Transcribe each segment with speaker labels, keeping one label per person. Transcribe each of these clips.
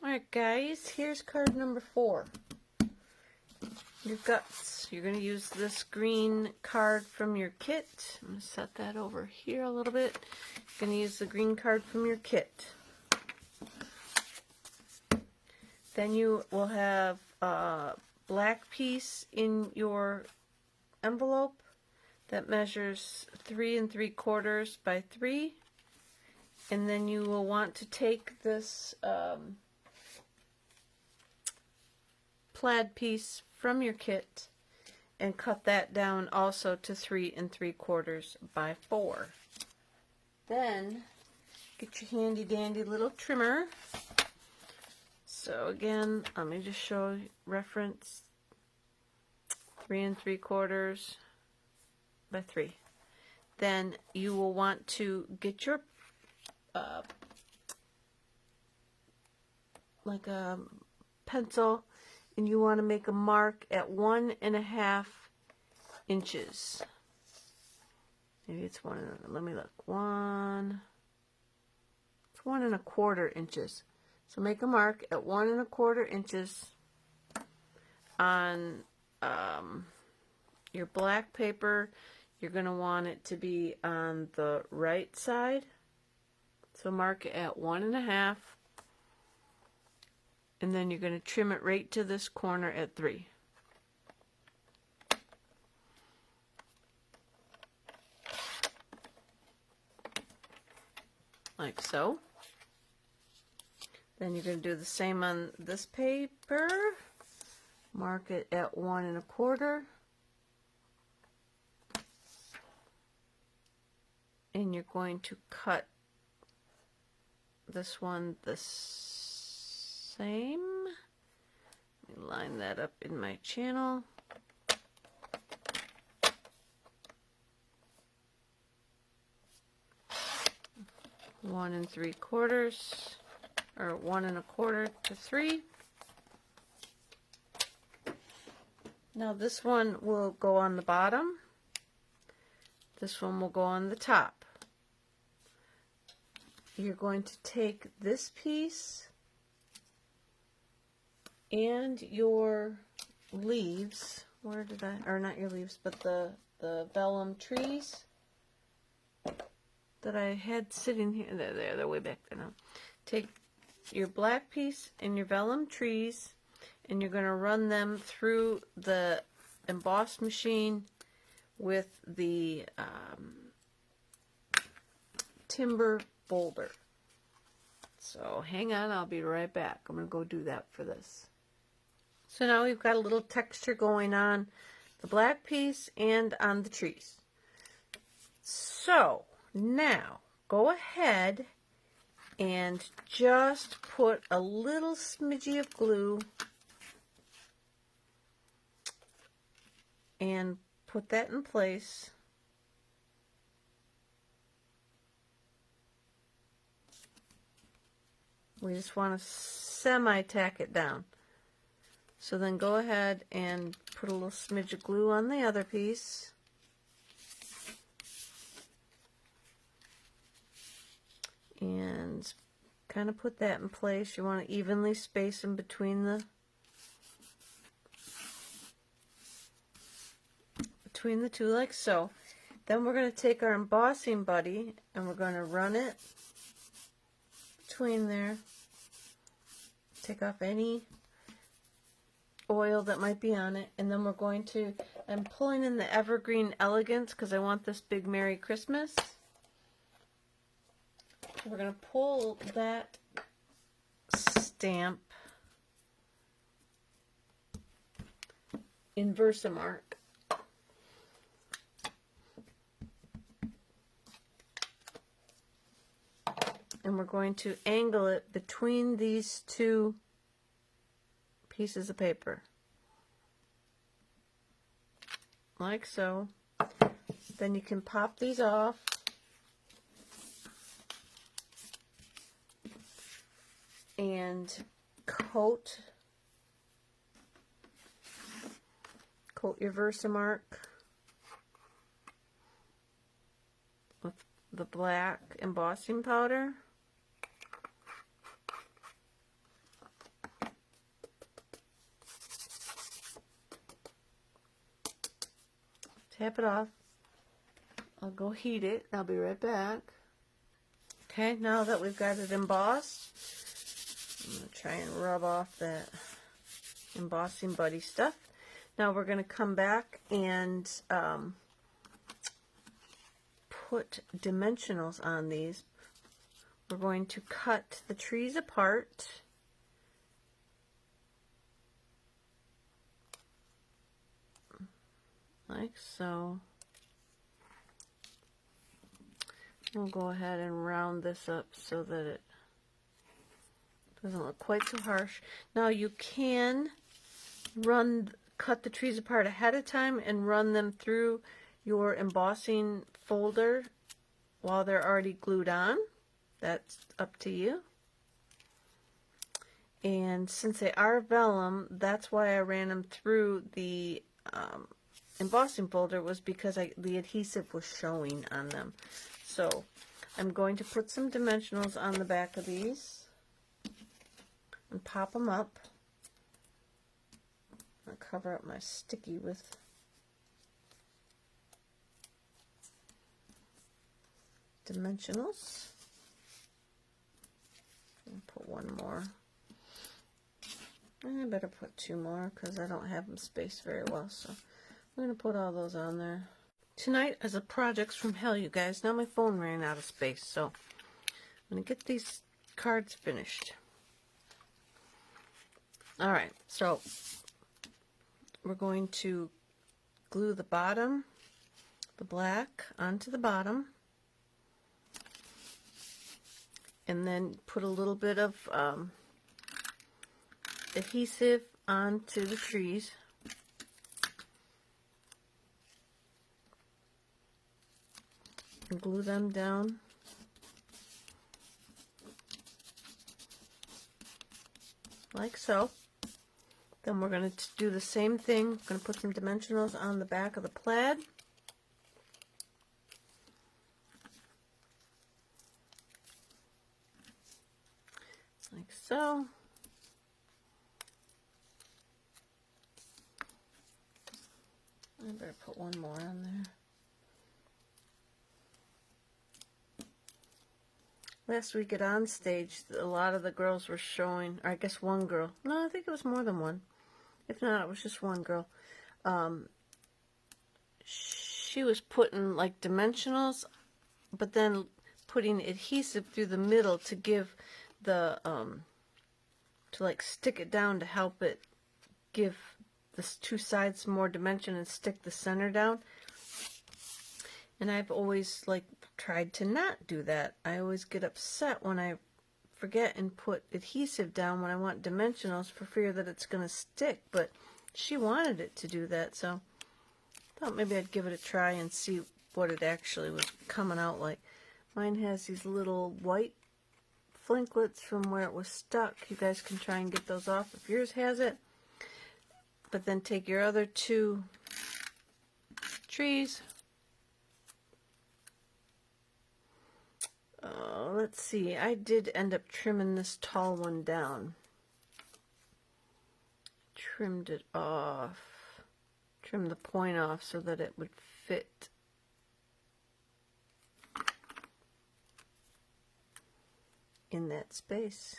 Speaker 1: Alright guys, here's card number 4. Your guts. You're going to use this green card from your kit. I'm going to set that over here a little bit. You're going to use the green card from your kit. Then you will have a black piece in your envelope that measures 3 3/4 by 3. And then you will want to take this plaid piece from your kit and cut that down also to 3 3/4 by 4. Then get your handy dandy little trimmer. So again, let me just show reference 3 3/4 by 3. Then you will want to get your like a pencil, and you want to make a mark at 1.5 inches. Maybe it's let me look. It's 1 1/4 inches. So make a mark at 1 1/4 inches on your black paper. You're going to want it to be on the right side. So mark it at 1.5. And then you're going to trim it right to this corner at 3. Like so. Then you're going to do the same on this paper. Mark it at 1 1/4. And you're going to cut this one the same. Let me line that up in my channel. One 3/4, or 1 1/4 to 3. Now this one will go on the bottom. This one will go on the top. You're going to take this piece and your leaves. Where did I, or not your leaves, but the vellum trees that I had sitting here. They're way back there now. Take your black piece and your vellum trees, and you're going to run them through the emboss machine with the timber folder. So hang on, I'll be right back. I'm going to go do that for this. So now we've got a little texture going on the black piece and on the trees. So now go ahead and just put a little smidgy of glue and put that in place. We just want to semi-tack it down. So then go ahead and put a little smidge of glue on the other piece. And kind of put that in place. You want to evenly space in between the two, like so. Then we're going to take our embossing buddy and we're going to run it between there. Take off any oil that might be on it, and then we're going to, I'm pulling in the Evergreen Elegance because I want this big Merry Christmas. We're going to pull that stamp in Versamark. And we're going to angle it between these two pieces of paper. Like so. Then you can pop these off. And coat your Versamark with the black embossing powder. tap it off. I'll go heat it. I'll be right back. Okay, now that we've got it embossed, I'm going to try and rub off that embossing buddy stuff. Now we're going to come back and put dimensionals on these. We're going to cut the trees apart. Like so. We'll go ahead and round this up so that it doesn't look quite so harsh. Now you can cut the trees apart ahead of time and run them through your embossing folder while they're already glued on. That's up to you. And since they are vellum, that's why I ran them through the embossing folder, was because the adhesive was showing on them. So I'm going to put some dimensionals on the back of these and pop them up. I'll cover up my sticky with dimensionals. I'll put one more. I better put two more because I don't have them spaced very well. So I'm going to put all those on there. Tonight is a projects from hell, you guys. Now my phone ran out of space, so I'm going to get these cards finished. Alright, so we're going to glue the bottom, the black, onto the bottom, and then put a little bit of adhesive onto the trees. And glue them down. Like so. Then we're going to do the same thing. We're going to put some dimensionals on the back of the plaid. Like so. I better put one more on there. Last week at On Stage, a lot of the girls were showing, or I guess one girl. No, I think it was more than one. If not, it was just one girl. She was putting like dimensionals, but then putting adhesive through the middle to give the, to like stick it down to help it give the two sides more dimension and stick the center down. And I've always like tried to not do that. I always get upset when I forget and put adhesive down when I want dimensionals for fear that it's going to stick. But she wanted it to do that, so I thought maybe I'd give it a try and see what it actually was coming out like. Mine has these little white flinklets from where it was stuck. You guys can try and get those off if yours has it. But then take your other two trees. Let's see, I did end up trimming this tall one down. Trimmed it off. Trimmed the point off so that it would fit. In that space.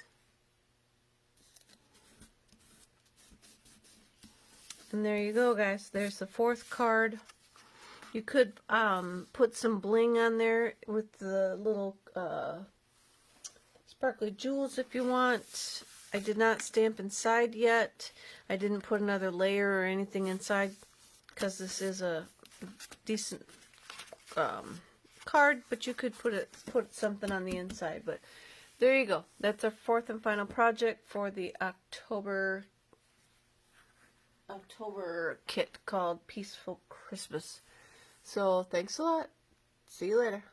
Speaker 1: And there you go, guys. There's the fourth card. You could put some bling on there with the little sparkly jewels if you want. I did not stamp inside yet. I didn't put another layer or anything inside because this is a decent card, but you could put something on the inside. But there you go. That's our fourth and final project for the October kit called Peaceful Christmas. So thanks a lot. See you later.